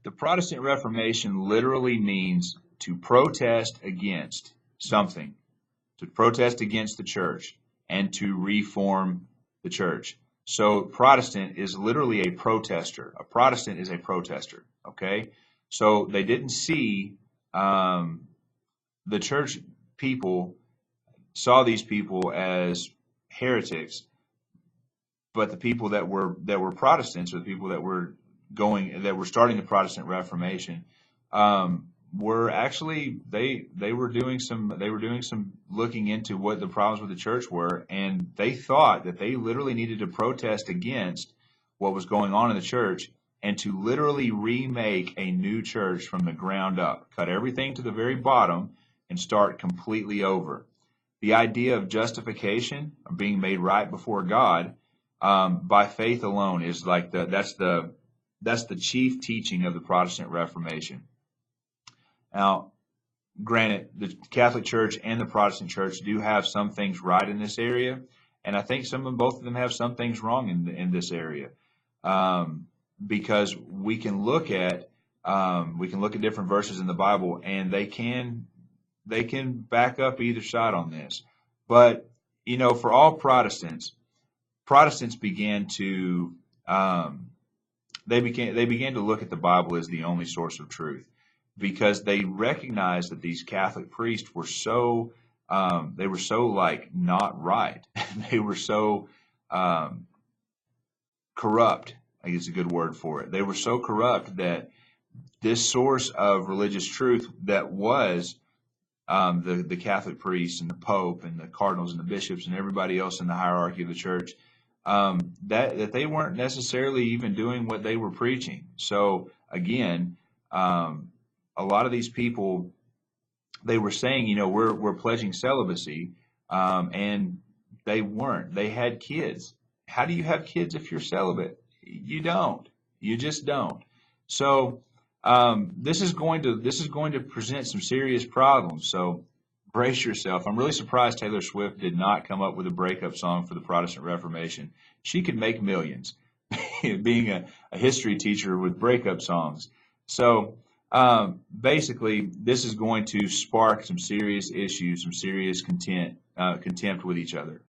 The Protestant Reformation literally means to protest against something, to protest against the church, and to reform the church. So Protestant is literally a protester. A Protestant is a protester. Okay, so they didn't see the church people saw these people as heretics, but the people that were Protestants, or the people that were starting the Protestant Reformation, were actually they were doing some looking into what the problems with the church were, and they thought that they literally needed to protest against what was going on in the church and to literally remake a new church from the ground up, cut everything to the very bottom and start completely over. The idea of justification, of being made right before God, by faith alone, is like that's the chief teaching of the Protestant Reformation. Now, granted, the Catholic Church and the Protestant Church do have some things right in this area, and I think both of them have some things wrong in this area, because we can look at different verses in the Bible, and they can back up either side on this. But for all Protestants began to they began to look at the Bible as the only source of truth, because they recognized that these Catholic priests were so like not right. They were so corrupt, I guess is a good word for it. They were so corrupt that this source of religious truth that was the Catholic priests and the Pope and the cardinals and the bishops and everybody else in the hierarchy of the church, that they weren't necessarily even doing what they were preaching. So again, a lot of these people, they were saying, we're pledging celibacy, and they weren't. They had kids. How do you have kids if you're celibate? You don't. You just don't. So this is going to present some serious problems. So brace yourself. I'm really surprised Taylor Swift did not come up with a breakup song for the Protestant Reformation. She could make millions being a history teacher with breakup songs. So basically, this is going to spark some serious issues, some serious contempt with each other.